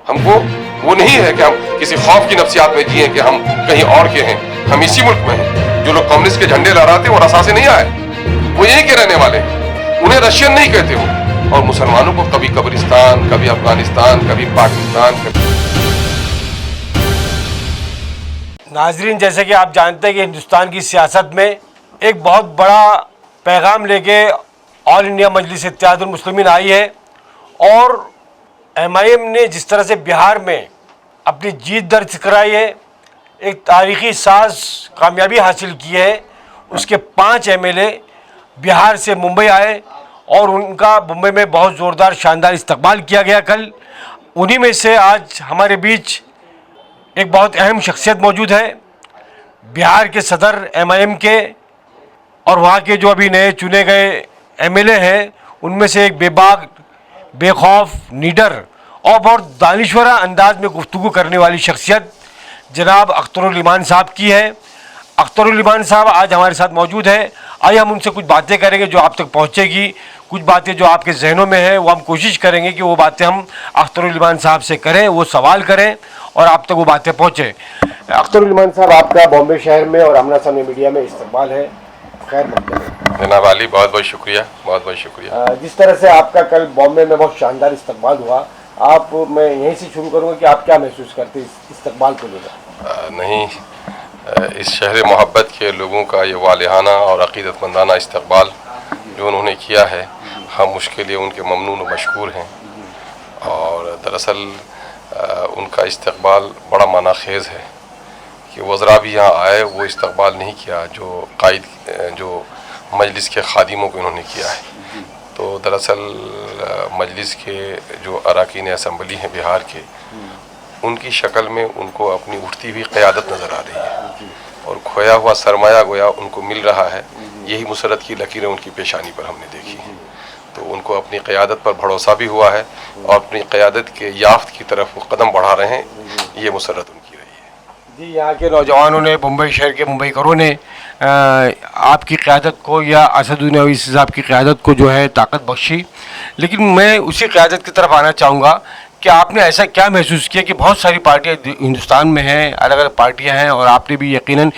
ہم کو وہ نہیں ہے کہ ہم کسی خوف کی نفسیات میں جئیں کہ ہم کہیں اور کے ہیں. ہم اسی ملک میں ہیں. جو لوگ کمیونسٹ کے جھنڈے لہراتے وہ رسا سے نہیں آئے, وہ یہیں کے رہنے والے ہیں. انہیں رشین نہیں کہتے ہو. اور مسلمانوں کو کبھی قبرستان, کبھی افغانستان, کبھی پاکستان. ناظرین, جیسے کہ آپ جانتے ہیں کہ ہندوستان کی سیاست میں ایک بہت بڑا پیغام لے کے آل انڈیا مجلس اتحاد المسلمین آئی ہے, اور MIM نے جس طرح سے بہار میں اپنی جیت درج کرائی ہے, ایک تاریخی ساز کامیابی حاصل کی ہے. اس کے 5 MLA بہار سے ممبئی آئے اور ان کا ممبئی میں بہت زوردار شاندار استقبال کیا گیا کل. انہی میں سے آج ہمارے بیچ ایک بہت اہم شخصیت موجود ہے, بہار کے صدر MIM کے, اور وہاں کے جو ابھی نئے چنے گئے MLA ہیں ان میں سے ایک بے باک, بے خوف, نیڈر اور بہت دانشورہ انداز میں گفتگو کرنے والی شخصیت جناب اخترالایمان صاحب کی ہے. اخترالایمان صاحب آج ہمارے ساتھ موجود ہیں. آئیے ہم ان سے کچھ باتیں کریں گے جو آپ تک پہنچے گی, کچھ باتیں جو آپ کے ذہنوں میں ہیں وہ ہم کوشش کریں گے کہ وہ باتیں ہم اخترالایمان صاحب سے کریں, وہ سوال کریں اور آپ تک وہ باتیں پہنچیں. اخترالایمان صاحب, آپ کا بامبے شہر میں اور آمنا سامنے میڈیا میں استقبال ہے. خیر مقدم جناب علی, بہت بہت شکریہ, بہت بہت شکریہ. جس طرح سے آپ کا کل بامبے میں بہت شاندار استقبال ہوا, آپ, میں یہیں سے شروع کروں گا کہ آپ کیا محسوس کرتے ہیں اس استقبال کو لے کر؟ نہیں, اس شہر محبت کے لوگوں کا یہ والہانہ اور عقیدت مندانہ استقبال جو انہوں نے کیا ہے, ہم اس کے لیے ان کے ممنون و مشکور ہیں. اور دراصل ان کا استقبال بڑا معنی خیز ہے کہ وزراء بھی یہاں آئے, وہ استقبال نہیں کیا جو جو مجلس کے خادموں کو انہوں نے کیا ہے. تو دراصل مجلس کے جو اراکین اسمبلی ہیں بہار کے, ان کی شکل میں ان کو اپنی اٹھتی ہوئی قیادت نظر آ رہی ہے, اور کھویا ہوا سرمایہ گویا ان کو مل رہا ہے. یہی مسرت کی لکیریں ان کی پیشانی پر ہم نے دیکھی ہیں. تو ان کو اپنی قیادت پر بھروسہ بھی ہوا ہے, اور اپنی قیادت کے یافت کی طرف وہ قدم بڑھا رہے ہیں. یہ مسرت ان کی رہی ہے. جی, یہاں کے نوجوانوں نے, ممبئی شہر کے ممبئی کروں نے آپ کی قیادت کو یا اسدالدین اویسی صاحب کی قیادت کو جو ہے طاقت بخشی. لیکن میں اسی قیادت کی طرف آنا چاہوں گا کہ آپ نے ایسا کیا محسوس کیا کہ بہت ساری پارٹیاں ہندوستان میں ہیں, الگ الگ پارٹیاں ہیں, اور آپ نے بھی یقیناً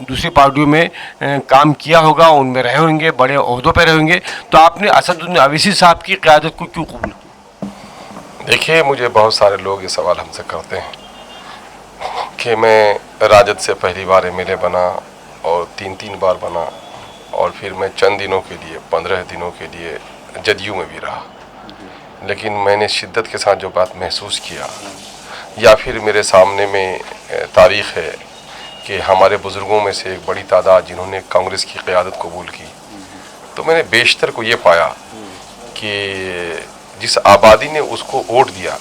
دوسری پارٹیوں میں کام کیا ہوگا, ان میں رہے ہوں گے, بڑے عہدوں پہ رہے ہوں گے, تو آپ نے اسدالدین اویسی صاحب کی قیادت کو کیوں قبول کیا؟ دیکھیے, مجھے بہت سارے لوگ یہ سوال ہم سے کرتے ہیں کہ میں راجد سے پہلی بار MLA بنا اور 3 بار بنا, اور پھر میں چند دنوں کے لیے, 15 دنوں کے لیے جدیو میں بھی رہا. لیکن میں نے شدت کے ساتھ جو بات محسوس کیا, یا پھر میرے سامنے میں تاریخ ہے کہ ہمارے بزرگوں میں سے ایک بڑی تعداد جنہوں نے کانگریس کی قیادت قبول کی, تو میں نے بیشتر کو یہ پایا کہ جس آبادی نے اس کو ووٹ دیا,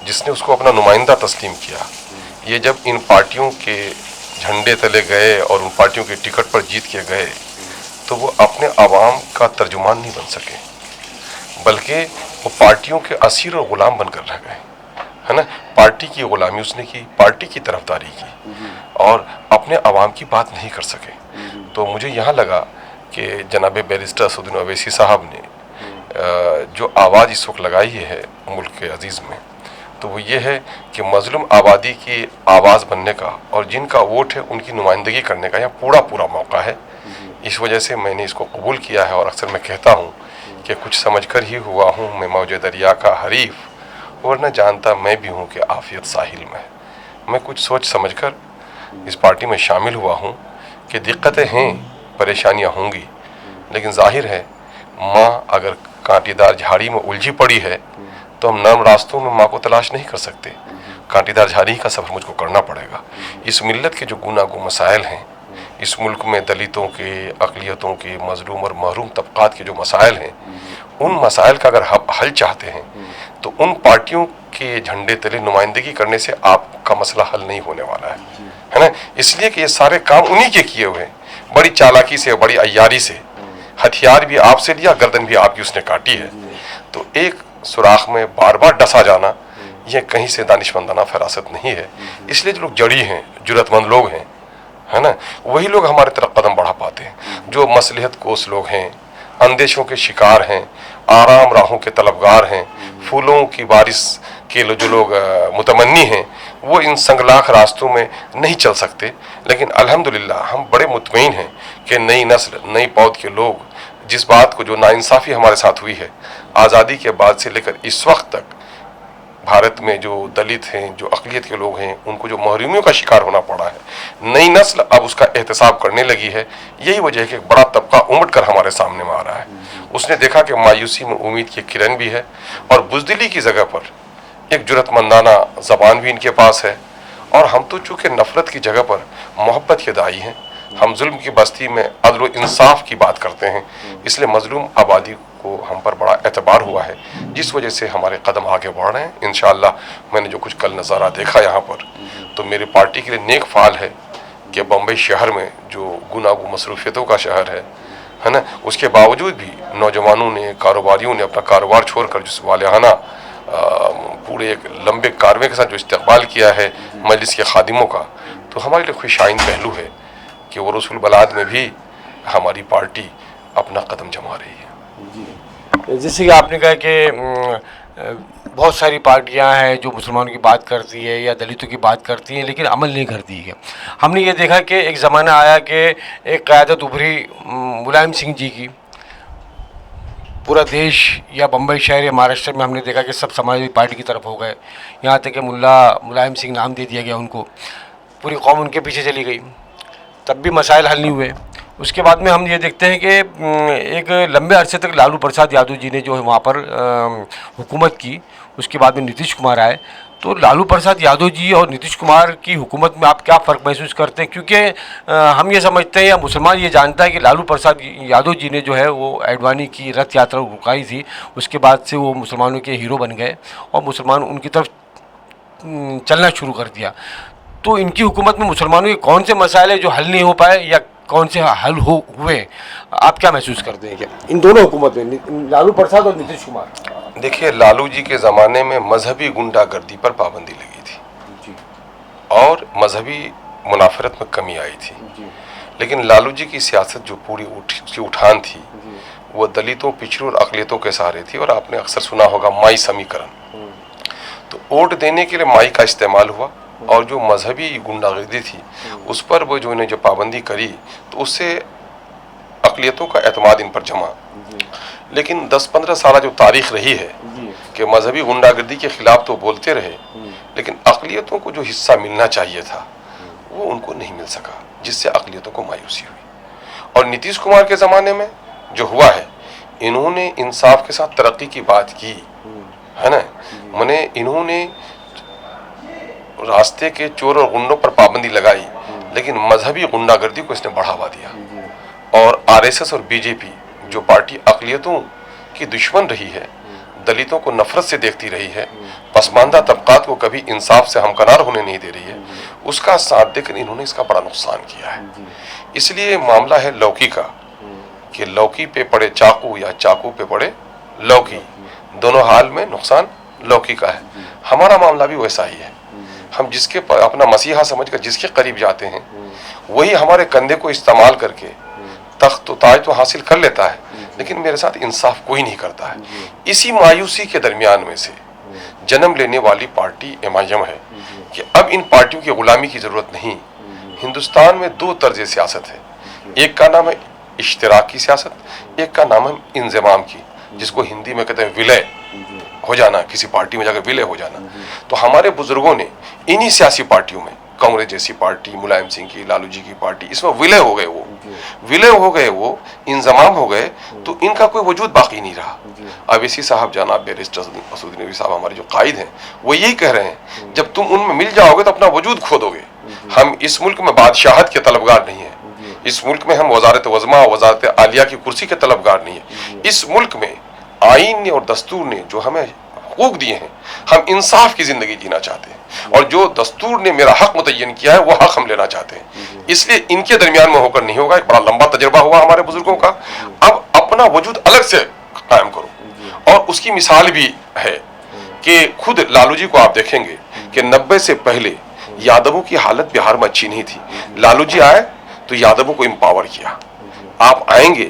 جس نے اس کو اپنا نمائندہ تسلیم کیا, یہ جب ان پارٹیوں کے جھنڈے تلے گئے اور ان پارٹیوں کے ٹکٹ پر جیت کے گئے, تو وہ اپنے عوام کا ترجمان نہیں بن سکے, بلکہ وہ پارٹیوں کے اسیر اور غلام بن کر رہ گئے, ہے نا. پارٹی کی غلامی اس نے کی, پارٹی کی طرفداری کی, اور اپنے عوام کی بات نہیں کر سکے. تو مجھے یہاں لگا کہ جناب بیرسٹر اسدالدین اویسی صاحب نے جو آواز اس وقت لگائی ہے ملک کے عزیز میں, تو وہ یہ ہے کہ مظلوم آبادی کی آواز بننے کا اور جن کا ووٹ ہے ان کی نمائندگی کرنے کا یہاں پورا موقع ہے. اس وجہ سے میں نے اس کو قبول کیا ہے, اور اکثر میں کہتا ہوں کہ کچھ سمجھ کر ہی ہوا ہوں میں موج دریا کا حریف, ورنہ جانتا میں بھی ہوں کہ عافیت ساحل میں. میں کچھ سوچ سمجھ کر اس پارٹی میں شامل ہوا ہوں کہ دقتیں ہیں, پریشانیاں ہوں گی, لیکن ظاہر ہے ماں اگر کانٹی دار جھاڑی میں الجھی پڑی ہے تو ہم نرم راستوں میں ماں کو تلاش نہیں کر سکتے. کانٹی دار جھاڑی کا سفر مجھ کو کرنا پڑے گا. اس ملت کے جو گناگو مسائل ہیں, اس ملک میں دلتوں کے, اقلیتوں کے, مظلوم اور محروم طبقات کے جو مسائل ہیں, ان مسائل کا اگر حل چاہتے ہیں تو ان پارٹیوں کے جھنڈے تلے نمائندگی کرنے سے آپ کا مسئلہ حل نہیں ہونے والا ہے نا. اس لیے کہ یہ سارے کام انہی کے کیے ہوئے ہیں, بڑی چالاکی سے, بڑی عیاری سے. ہتھیار بھی آپ سے لیا, گردن بھی آپ کی اس نے کاٹی ہے. تو ایک سوراخ میں بار بار ڈسا جانا یہ کہیں سے دانشمندانہ فراست نہیں ہے. اس لیے جو لوگ جڑی ہیں, جرأت مند لوگ ہیں, ہے نا, وہی لوگ ہمارے طرف قدم بڑھا پاتے ہیں. جو مصلحت کوس لوگ ہیں, اندیشوں کے شکار ہیں، آرام راہوں کے طلبگار ہیں، پھولوں کی بارش کے جو لوگ متمنی ہیں، وہ ان سنگلاخ راستوں میں نہیں چل سکتے. لیکن الحمدللہ ہم بڑے مطمئن ہیں کہ نئی نسل، نئی پود کے لوگ جس بات کو، جو ناانصافی ہمارے ساتھ ہوئی ہے آزادی کے بعد سے لے کر اس وقت تک، بھارت میں جو دلت ہیں، جو اقلیت کے لوگ ہیں، ان کو جو محرومیوں کا شکار ہونا پڑا ہے، نئی نسل اب اس کا احتساب کرنے لگی ہے. یہی وجہ ہے کہ ایک بڑا طبقہ امٹ کر ہمارے سامنے میں آ رہا ہے. اس نے دیکھا کہ مایوسی میں امید کی کرن بھی ہے، اور بزدلی کی جگہ پر ایک جرأت مندانہ زبان بھی ان کے پاس ہے. اور ہم تو چونکہ نفرت کی جگہ پر محبت کے داعی ہیں، ہم ظلم کی بستی میں عدل و انصاف کی بات کرتے ہیں، اس لیے مظلوم آبادی کو ہم پر بڑا اعتبار ہوا ہے، جس وجہ سے ہمارے قدم آگے بڑھ رہے ہیں. انشاءاللہ میں نے جو کچھ کل نظارہ دیکھا یہاں پر، تو میری پارٹی کے لیے نیک فعال ہے کہ بمبئی شہر میں جو گناگو مصروفیتوں کا شہر ہے نا، اس کے باوجود بھی نوجوانوں نے، کاروباریوں نے اپنا کاروبار چھوڑ کر جس والہانہ پورے ایک لمبے کاروے کے ساتھ جو استقبال کیا ہے مجلس کے خادموں کا، تو ہمارے لیے خوش آئند پہلو ہے کہ وہ رسول بلاد میں بھی ہماری پارٹی اپنا قدم جما رہی ہے. جیسے کہ آپ نے کہا کہ بہت ساری پارٹیاں ہیں جو مسلمانوں کی بات کرتی ہے یا دلتوں کی بات کرتی ہیں، لیکن عمل نہیں کرتی ہے. ہم نے یہ دیکھا کہ ایک زمانہ آیا کہ ایک قیادت ابھری ملائم سنگھ جی کی، پورا دیش یا بمبئی شہر یا مہاراشٹر میں ہم نے دیکھا کہ سب سماجوادی پارٹی کی طرف ہو گئے، یہاں تک کہ ملائم سنگھ نام دے دیا گیا ان کو، پوری قوم ان کے پیچھے چلی گئی، تب بھی مسائل حل نہیں ہوئے. اس کے بعد میں ہم یہ دیکھتے ہیں کہ ایک لمبے عرصے تک لالو پرساد یادو جی نے جو ہے وہاں پر حکومت کی، اس کے بعد میں نتیش کمار آئے. تو لالو پرساد یادو جی اور نتیش کمار کی حکومت میں آپ کیا فرق محسوس کرتے ہیں؟ کیونکہ ہم یہ سمجھتے ہیں یا مسلمان یہ جانتا ہے کہ لالو پرساد یادو جی نے جو ہے وہ ایڈوانی کی رتھ یاترا رکائی تھی، اس کے بعد سے وہ مسلمانوں کے ہیرو بن گئے اور مسلمان ان کی طرف چلنا شروع کر دیا. تو ان کی حکومت میں مسلمانوں کے کون سے مسائل ہیں جو حل نہیں ہو پائے یا کون سے حل ہوئے؟ آپ کیا محسوس کرتے ہیں کہ ان دونوں حکومت میں، لالو پرساد اور نتیش کمار؟ دیکھیے، لالو جی کے زمانے میں مذہبی گنڈا گردی پر پابندی لگی تھی اور مذہبی منافرت میں کمی آئی تھی. لیکن لالو جی کی سیاست جو پوری کی اٹھان تھی وہ دلتوں، پچھڑوں اور اقلیتوں کے سہارے تھی. اور آپ نے اکثر سنا ہوگا مائی سمیکرن، تو ووٹ دینے کے لیے مائی کا استعمال ہوا، اور جو مذہبی گنڈا گردی تھی اس پر وہ جو انہیں جو پابندی کری تو اس سے اقلیتوں کا اعتماد ان پر جمع. لیکن 10-15 سالہ جو تاریخ رہی ہے کہ مذہبی غنڈہ گردی کے خلاف تو بولتے رہے، لیکن اقلیتوں کو جو حصہ ملنا چاہیے تھا وہ ان کو نہیں مل سکا، جس سے اقلیتوں کو مایوسی ہوئی. اور نتیش کمار کے زمانے میں جو ہوا ہے، انہوں نے انصاف کے ساتھ ترقی کی بات کی ہے نا، انہوں نے راستے کے چور اور غنڈوں پر پابندی لگائی، لیکن مذہبی غنڈہ گردی کو اس نے بڑھاوا دیا. اور RSS اور BJP جو پارٹی اقلیتوں کی دشمن رہی ہے، دلتوں کو نفرت سے دیکھتی رہی ہے، پسماندہ طبقات کو کبھی انصاف سے ہمکنار ہونے نہیں دے رہی ہے، اس کا ساتھ دے کر انہوں نے اس کا بڑا نقصان کیا ہے. اس لیے معاملہ ہے لوکی کا، کہ لوکی پہ پڑے چاقو یا چاقو پہ پڑے لوکی، دونوں حال میں نقصان لوکی کا ہے. ہمارا معاملہ بھی ویسا ہی ہے. ہم جس کے اپنا مسیحا سمجھ کر جس کے قریب جاتے ہیں، وہی ہمارے کندھے کو استعمال کر کے تخت و تاج تو حاصل کر لیتا ہے، لیکن میرے ساتھ انصاف کوئی نہیں کرتا ہے. اسی مایوسی کے درمیان میں سے جنم لینے والی پارٹی MIM ہے کہ اب ان پارٹیوں کی غلامی کی ضرورت نہیں. ہندوستان میں 2 طرز سیاست ہے، ایک کا نام ہے اشتراکی سیاست، ایک کا نام ہے انضمام کی، جس کو ہندی میں کہتے ہیں ولے ہو جانا، کسی پارٹی میں جا کے ولے ہو جانا. تو ہمارے بزرگوں نے انہی سیاسی پارٹیوں میں، کانگریس جیسی پارٹی، ملائم سنگھ کی، لالو جی کی پارٹی، اس میں ولے ہو گئے، وہ ولے ہو گئے، وہ انضمام ہو گئے، تو ان کا کوئی وجود باقی نہیں رہا. اب اسی صاحب جناب بیرسٹر اسد نبوی صاحب ہمارے جو قائد ہیں، وہ یہی کہہ رہے ہیں جب تم ان میں مل جاؤ گے تو اپنا وجود کھو دو گے. ہم اس ملک میں بادشاہت کے طلبگار نہیں ہیں، اس ملک میں ہم وزارت وزما، وزارت عالیہ کی کرسی کے طلبگار نہیں ہیں. اس ملک میں آئین نے اور دستور نے جو ہمیں حقوق دیے ہیں، ہم انصاف کی زندگی جینا چاہتے ہیں، اور جو دستور نے میرا حق متعین کیا ہے وہ حق ہم لینا چاہتے ہیں. اس لیے ان کے درمیان میں ہو کر نہیں ہوگا. ایک بڑا لمبا تجربہ ہوا ہمارے بزرگوں کا. اب اپنا وجود الگ سے قائم کرو. اور اس کی مثال بھی ہے کہ خود لالو جی کو آپ دیکھیں گے کہ 90 سے پہلے یادووں کی حالت بہار میں اچھی نہیں تھی. لالو جی آئے تو یادووں کو امپاور کیا. آپ آئیں گے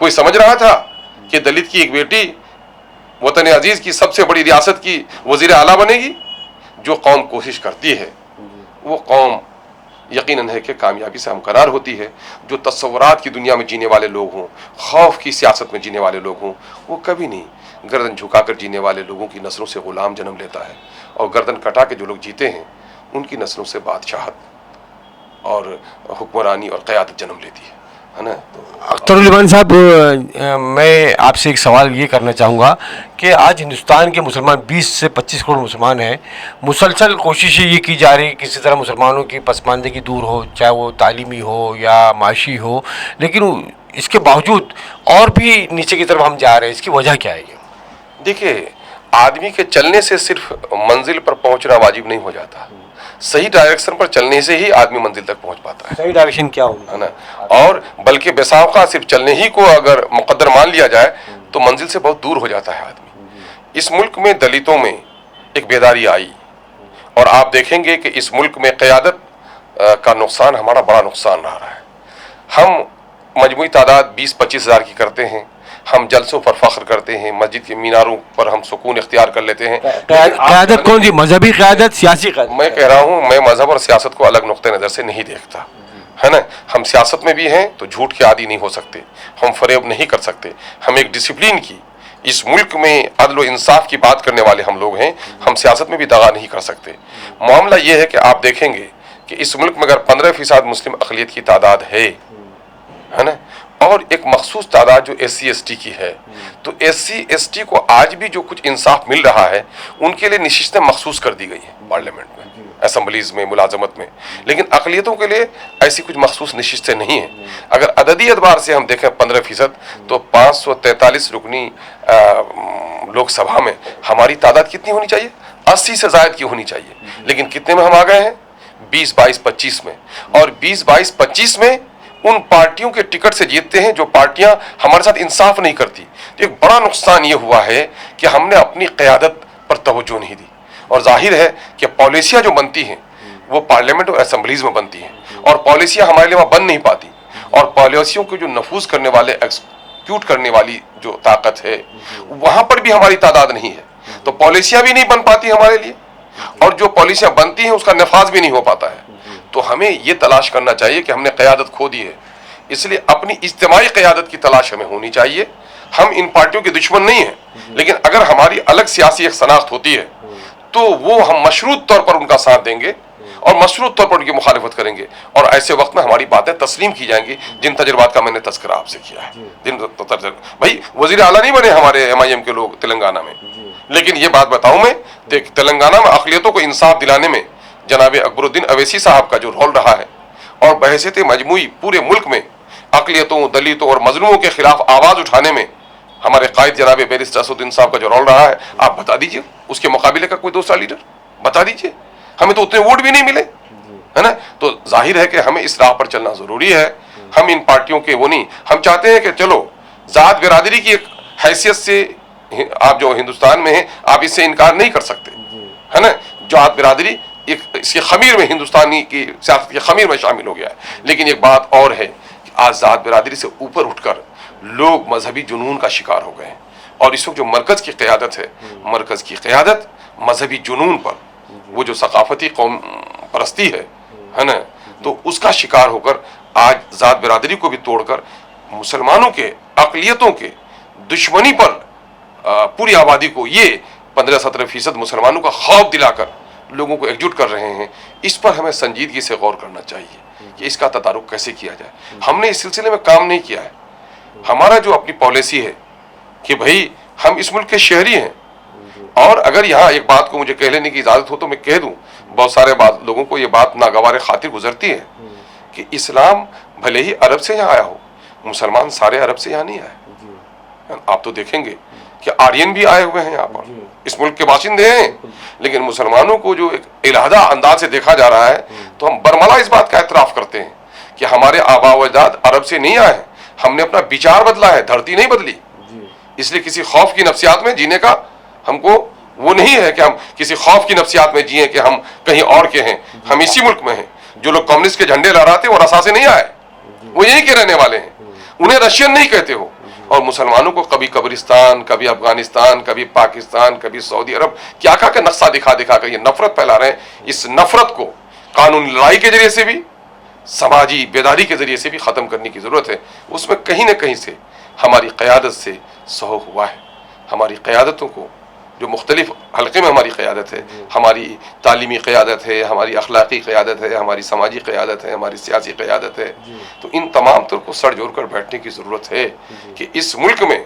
کوئی سمجھ رہا تھا کہ دلت کی ایک بیٹی وطن عزیز کی سب سے بڑی ریاست کی وزیر اعلیٰ بنے گی؟ جو قوم کوشش کرتی ہے وہ قوم یقیناً ہے کہ کامیابی سے ہمکنار ہوتی ہے. جو تصورات کی دنیا میں جینے والے لوگ ہوں، خوف کی سیاست میں جینے والے لوگ ہوں، وہ کبھی نہیں گردن جھکا کر جینے والے لوگوں کی نسلوں سے غلام جنم لیتا ہے. اور گردن کٹا کے جو لوگ جیتے ہیں ان کی نسلوں سے بادشاہت اور حکمرانی اور قیادت جنم لیتی ہے نا. اختر الایمان صاحب، میں آپ سے ایک سوال یہ کرنا چاہوں گا کہ آج ہندوستان کے مسلمان 20 سے 25 کروڑ مسلمان ہیں. مسلسل کوششیں یہ کی جا رہی ہے کسی طرح مسلمانوں کی پسماندگی دور ہو، چاہے وہ تعلیمی ہو یا معاشی ہو، لیکن اس کے باوجود اور بھی نیچے کی طرف ہم جا رہے ہیں. اس کی وجہ کیا ہے؟ دیکھیے، آدمی کے چلنے سے صرف منزل پر پہنچنا واجب نہیں ہو جاتا، صحیح ڈائریکشن پر چلنے سے ہی آدمی منزل تک پہنچ پاتا ہے. صحیح ڈائریکشن کیا ہوگی ہے نا. اور بلکہ بے سابقہ صرف چلنے ہی کو اگر مقدر مان لیا جائے تو منزل سے بہت دور ہو جاتا ہے آدمی. اس ملک میں دلتوں میں ایک بیداری آئی، اور آپ دیکھیں گے کہ اس ملک میں قیادت کا نقصان ہمارا بڑا نقصان رہا ہے. ہم مجموعی تعداد 20-25 ہزار کی کرتے ہیں، ہم جلسوں پر فخر کرتے ہیں، مسجد کے میناروں پر ہم سکون اختیار کر لیتے ہیں. قیادت کون سی؟ مذہبی قیادت، سیاسی قیادت؟ میں کہہ رہا ہوں، میں مذہب اور سیاست کو الگ نقطۂ نظر سے نہیں دیکھتا، ہے نا. ہم سیاست میں بھی ہیں تو جھوٹ کے عادی نہیں ہو سکتے، ہم فریب نہیں کر سکتے. ہم ایک ڈسپلین کی، اس ملک میں عدل و انصاف کی بات کرنے والے ہم لوگ ہیں. ہم سیاست میں بھی دغا نہیں کر سکتے. معاملہ یہ ہے کہ آپ دیکھیں گے کہ اس ملک میں اگر 15% مسلم اقلیت کی تعداد ہے نا، اور ایک مخصوص تعداد جو SC/ST کی ہے، تو SC/ST کو آج بھی جو کچھ انصاف مل رہا ہے ان کے لیے نشستیں مخصوص کر دی گئی ہیں پارلیمنٹ میں، اسمبلیز میں، ملازمت میں. لیکن اقلیتوں کے لیے ایسی کچھ مخصوص نشستیں نہیں ہیں. اگر عددی اعتبار سے ہم دیکھیں 15%، تو 543 رکنی لوک سبھا میں ہماری تعداد کتنی ہونی چاہیے؟ 80 سے زائد کی ہونی چاہیے. لیکن کتنے میں ہم آ گئے ہیں؟ 20, 22, 25 میں. اور 20, 22, 25 میں ان پارٹیوں کے ٹکٹ سے جیتتے ہیں جو پارٹیاں ہمارے ساتھ انصاف نہیں کرتی. ایک بڑا نقصان یہ ہوا ہے کہ ہم نے اپنی قیادت پر توجہ نہیں دی. اور ظاہر ہے کہ پالیسیاں جو بنتی ہیں وہ پارلیمنٹ اور اسمبلیز میں بنتی ہیں، اور پالیسیاں ہمارے لیے وہاں بن نہیں پاتی. اور پالیسیوں کو جو نفوذ کرنے والے، ایکسیکیوٹ کرنے والی جو طاقت ہے، وہاں پر بھی ہماری تعداد نہیں ہے. تو پالیسیاں بھی نہیں بن پاتی ہمارے لیے، اور جو پالیسیاں بنتی ہیں اس کا نفاذ بھی نہیں ہو پاتا ہے. تو ہمیں یہ تلاش کرنا چاہیے کہ ہم نے قیادت کھو دی ہے، اس لیے اپنی اجتماعی قیادت کی تلاش ہمیں ہونی چاہیے. ہم ان پارٹیوں کے دشمن نہیں ہیں، لیکن اگر ہماری الگ سیاسی ایک شناخت ہوتی ہے تو وہ ہم مشروط طور پر ان کا ساتھ دیں گے اور مشروط طور پر ان کی مخالفت کریں گے. اور ایسے وقت میں ہماری باتیں تسلیم کی جائیں گی، جن تجربات کا میں نے تذکرہ آپ سے کیا ہے. بھائی وزیر اعلیٰ نہیں بنے ہمارے MIM کے لوگ تلنگانہ میں، لیکن یہ بات بتاؤں میں، تلنگانہ میں اقلیتوں کو انصاف دلانے میں جناب اکبر الدین اویسی صاحب کا جو رول رہا ہے، اور بحیثیت مجموعی پورے ملک میں اقلیتوں، دلتوں اور مظلوموں کے خلاف آواز اٹھانے میں ہمارے قائد جناب بیرسٹر اسدالدین صاحب کا جو رول رہا ہے، آپ بتا دیجئے اس کے مقابلے کا کوئی دوسرا لیڈر بتا دیجئے. ہمیں تو اتنے ووٹ بھی نہیں ملے، ہے نا. تو ظاہر ہے کہ ہمیں اس راہ پر چلنا ضروری ہے. ہم ان پارٹیوں کے وہ نہیں، ہم چاہتے ہیں کہ چلو ذات برادری کی ایک حیثیت سے آپ جو ہندوستان میں ہیں آپ اس سے انکار نہیں کر سکتے، ہے نا. ذات برادری ایک اس کے خمیر میں، ہندوستانی کی سیاست کے خمیر میں شامل ہو گیا ہے. لیکن ایک بات اور ہے کہ آج ذات برادری سے اوپر اٹھ کر لوگ مذہبی جنون کا شکار ہو گئے ہیں، اور اس وقت جو مرکز کی قیادت ہے، مرکز کی قیادت مذہبی جنون پر، وہ جو ثقافتی قوم پرستی ہے نا، تو اس کا شکار ہو کر آج ذات برادری کو بھی توڑ کر مسلمانوں کے، اقلیتوں کے دشمنی پر پوری آبادی کو، یہ 15-17% مسلمانوں کا خوف دلا کر لوگوں کو ایک جٹ کر رہے ہیں. اس پر ہمیں سنجیدگی سے غور کرنا چاہیے کہ اس کا تدارک کیسے کیا جائے. ہم نے اس سلسلے میں کام نہیں کیا ہے. ہمارا جو اپنی پالیسی ہے کہ بھئی ہم اس ملک کے شہری ہیں، اور اگر یہاں ایک بات کو مجھے کہہ لینے کی اجازت ہو تو میں کہہ دوں، بہت سارے لوگوں کو یہ بات ناگوار خاطر گزرتی ہے کہ اسلام بھلے ہی عرب سے یہاں آیا ہو، مسلمان سارے عرب سے یہاں نہیں آئے. آپ تو دیکھیں گے کہ آرین بھی آئے ہوئے ہیں یہاں پر، اس ملک کے باشندے ہیں. لیکن مسلمانوں کو جو ایک الہدہ انداز سے دیکھا جا رہا ہے، تو ہم برملا اس بات کا اعتراف کرتے ہیں کہ ہمارے آبا و اجداد عرب سے نہیں آئے ہیں. ہم نے اپنا وچار بدلا ہے، دھرتی نہیں بدلی. اس لیے کسی خوف کی نفسیات میں جینے کا ہم کو وہ نہیں ہے کہ ہم کسی خوف کی نفسیات میں جئیں کہ ہم کہیں اور کے ہیں. ہم اسی ملک میں ہیں. جو لوگ کمیونسٹ کے جھنڈے لہراتے وہ رسا سے نہیں آئے، وہ یہیں کے رہنے والے ہیں. انہیں رشین نہیں کہتے ہو، اور مسلمانوں کو کبھی قبرستان، کبھی افغانستان، کبھی پاکستان، کبھی سعودی عرب کیا کہ نقشہ دکھا دکھا کر یہ نفرت پھیلا رہے ہیں. اس نفرت کو قانونی لڑائی کے ذریعے سے بھی، سماجی بیداری کے ذریعے سے بھی ختم کرنے کی ضرورت ہے. اس میں کہیں نہ کہیں سے ہماری قیادت سے سہو ہوا ہے. ہماری قیادتوں کو، جو مختلف حلقے میں ہماری قیادت ہے، ہماری تعلیمی قیادت ہے، ہماری اخلاقی قیادت ہے، ہماری سماجی قیادت ہے، ہماری سیاسی قیادت ہے، تو ان تمام تر کو سر جوڑ کر بیٹھنے کی ضرورت ہے کہ اس ملک میں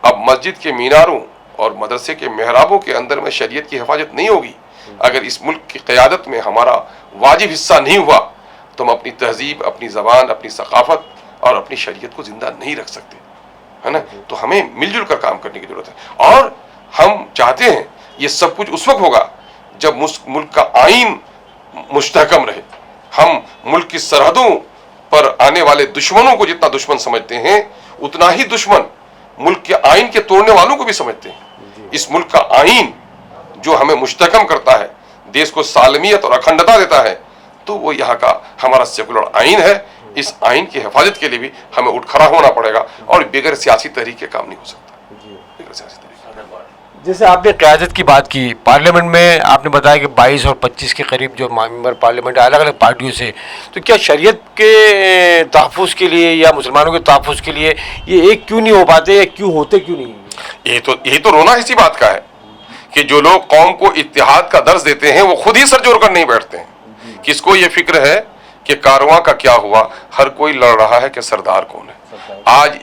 اب مسجد کے میناروں اور مدرسے کے محرابوں کے اندر میں شریعت کی حفاظت نہیں ہوگی. اگر اس ملک کی قیادت میں ہمارا واجب حصہ نہیں ہوا تو ہم اپنی تہذیب، اپنی زبان، اپنی ثقافت اور اپنی شریعت کو زندہ نہیں رکھ سکتے، ہے نا. تو ہمیں مل جل کر کام کرنے کی ضرورت ہے. اور ہم چاہتے ہیں یہ سب کچھ اس وقت ہوگا جب ملک کا آئین مستحکم رہے. ہم ملک کی سرحدوں پر آنے والے دشمنوں کو جتنا دشمن سمجھتے ہیں اتنا ہی دشمن ملک کے آئین کے توڑنے والوں کو بھی سمجھتے ہیں. اس ملک کا آئین جو ہمیں مستحکم کرتا ہے، دیش کو سالمیت اور اکھنڈتا دیتا ہے، تو وہ یہاں کا ہمارا سیکولر آئین ہے. اس آئین کی حفاظت کے لیے بھی ہمیں اٹھ کھڑا ہونا پڑے گا، اور بغیر سیاسی تحریک کے کام نہیں ہو سکتا. بغیر سیاسی تحریک. جیسے آپ نے قیادت کی بات کی، پارلیمنٹ میں آپ نے بتایا کہ 22 اور 25 کے قریب جو ممبر پارلیمنٹ الگ الگ پارٹیوں سے، تو کیا شریعت کے تحفظ کے لیے یا مسلمانوں کے تحفظ کے لیے یہ ایک کیوں نہیں ہو پاتے، یا کیوں ہوتے کیوں نہیں؟ یہی تو رونا اسی بات کا ہے کہ جو لوگ قوم کو اتحاد کا درس دیتے ہیں وہ خود ہی سر جوڑ کر نہیں بیٹھتے ہیں. کس کو یہ فکر ہے کہ کارواں کا کیا ہوا؟ ہر کوئی لڑ رہا ہے کہ سردار کون ہے. آج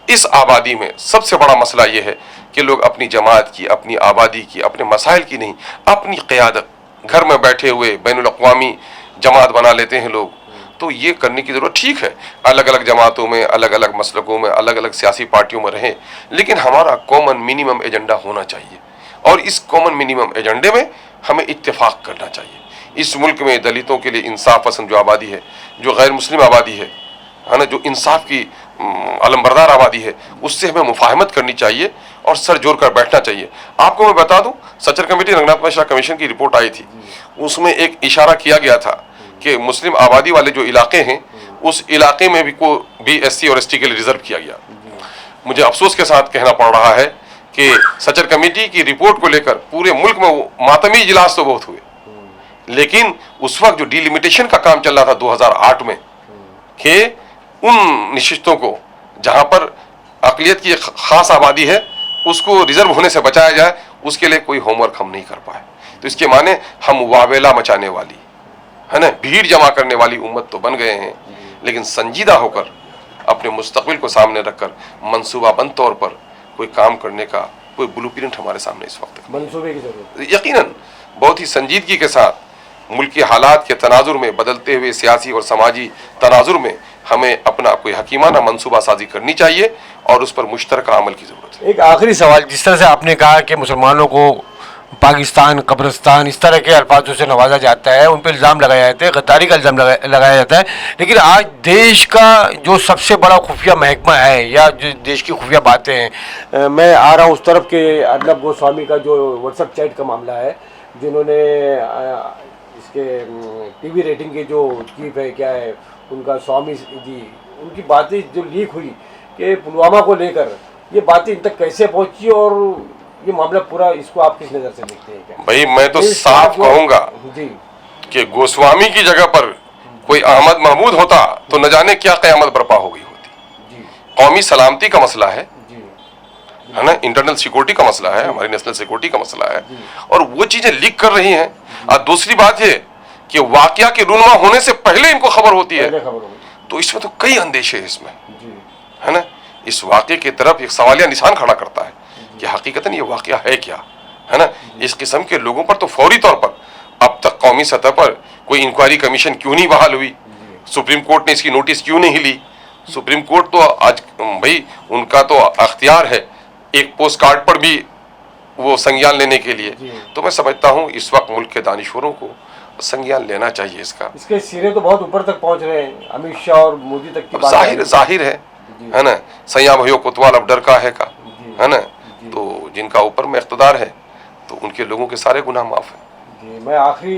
اس آبادی میں سب سے بڑا مسئلہ یہ ہے کہ لوگ اپنی جماعت کی، اپنی آبادی کی، اپنے مسائل کی نہیں، اپنی قیادت گھر میں بیٹھے ہوئے بین الاقوامی جماعت بنا لیتے ہیں لوگ. تو یہ کرنے کی ضرورت ٹھیک ہے، الگ الگ جماعتوں میں، الگ الگ مسلکوں میں، الگ الگ سیاسی پارٹیوں میں رہیں، لیکن ہمارا کامن منیمم ایجنڈا ہونا چاہیے. اور اس کامن منیمم ایجنڈے میں ہمیں اتفاق کرنا چاہیے. اس ملک میں دلتوں کے لیے انصاف پسند جو آبادی ہے، جو غیر مسلم آبادی ہے نا، جو انصاف کی علمبردار آبادی ہے، اس سے ہمیں مفاہمت کرنی چاہیے اور سر جوڑ کر بیٹھنا چاہیے. آپ کو میں بتا دوں، سچر کمیٹی رنگناتھ مشرا کمیشن کی رپورٹ آئی تھی، اس میں ایک اشارہ کیا گیا تھا کہ مسلم آبادی والے جو علاقے ہیں اس علاقے میں بھی ایس سی اور ایس ٹی کے لیے ریزرو کیا گیا. مجھے افسوس کے ساتھ کہنا پڑ رہا ہے کہ سچر کمیٹی کی رپورٹ کو لے کر پورے ملک میں ماتمی اجلاس تو بہت ہوئے، لیکن اس وقت جو ڈیلیمیٹیشن کا کام چل رہا تھا 2008 میں، کہ ان نشستوں کو جہاں پر اقلیت کی ایک خاص آبادی ہے اس کو ریزرو ہونے سے بچایا جائے، اس کے لیے کوئی ہوم ورک ہم نہیں کر پائے. تو اس کے معنی ہم واویلا مچانے والی، ہے نا، بھیڑ جمع کرنے والی امت تو بن گئے ہیں، لیکن سنجیدہ ہو کر اپنے مستقبل کو سامنے رکھ کر منصوبہ بند طور پر کوئی کام کرنے کا کوئی بلو پرنٹ ہمارے سامنے اس وقت منصوبے کی ضرورت. یقیناً بہت ہی سنجیدگی کے ساتھ ملک کے حالات کے تناظر میں، بدلتے ہوئے سیاسی اور سماجی تناظر میں ہمیں اپنا کوئی حکیمانہ منصوبہ سازی کرنی چاہیے اور اس پر مشترکہ عمل کی ضرورت ہے. ایک آخری سوال، جس طرح سے آپ نے کہا کہ مسلمانوں کو پاکستان، قبرستان، اس طرح کے الفاظوں سے نوازا جاتا ہے، ان پہ الزام لگایا جاتا ہے، غداری کا الزام لگایا جاتا ہے، لیکن آج دیش کا جو سب سے بڑا خفیہ محکمہ ہے یا جو دیش کی خفیہ باتیں ہیں، میں آ رہا ہوں اس طرف کہ ارنب گوسوامی کا جو واٹس ایپ چیٹ کا معاملہ ہے، جنہوں نے اس کے ٹی وی ریٹنگ کے جو چیف ہے، کیا ہے ان کا، سوامی جی، ان کی باتیں جو لیک ہوئی کہ پلوامہ کو لے کر، یہ باتیں ان تک کیسے پہنچی اور یہ معاملہ پورا، اس کو آپ کس نظر سے دیکھتے ہیں؟ کیا بھائی میں تو صاف کہوں گا کہ گوسوامی کی جگہ پر کوئی احمد محمود ہوتا تو نہ جانے کیا قیامت برپا ہو گئی ہوتی. قومی سلامتی کا مسئلہ ہے نا، انٹرنل سیکورٹی کا مسئلہ ہے، ہماری نیشنل سیکورٹی کا مسئلہ ہے، اور وہ چیزیں لیک کر رہی ہیں. اور دوسری بات یہ کہ واقعہ کے رونما ہونے سے پہلے ان کو خبر ہوتی ہے، تو اس میں تو کئی اندیشے ہیں اس میں، ہے نا. اس واقعے کی طرف ایک سوالیہ نشان کھڑا کرتا ہے کہ حقیقتاً یہ واقعہ ہے کیا، ہے نا. اس قسم کے لوگوں پر تو فوری طور پر اب تک قومی سطح پر کوئی انکوائری کمیشن کیوں نہیں بحال ہوئی؟ سپریم کورٹ نے اس کی نوٹس کیوں نہیں لی؟ سپریم کورٹ تو آج بھائی ان کا تو اختیار ہے ایک پوسٹ کارڈ پر بھی وہ سنگیان لینے کے لیے. تو میں سمجھتا ہوں اس وقت ملک کے دانشوروں کو سنگیان لینا چاہیے اس کا. اس کے سرے تو بہت اوپر تک پہنچ رہے ہیں، امت شاہ اور مودی تک کی بات ظاہر ہے نا. سیاں بھائیو کوتوال اب ڈر کا ہے کا، ہے نا. تو جن کا اوپر میں اقتدار ہے تو ان کے لوگوں کے سارے گناہ معاف ہیں. میں آخری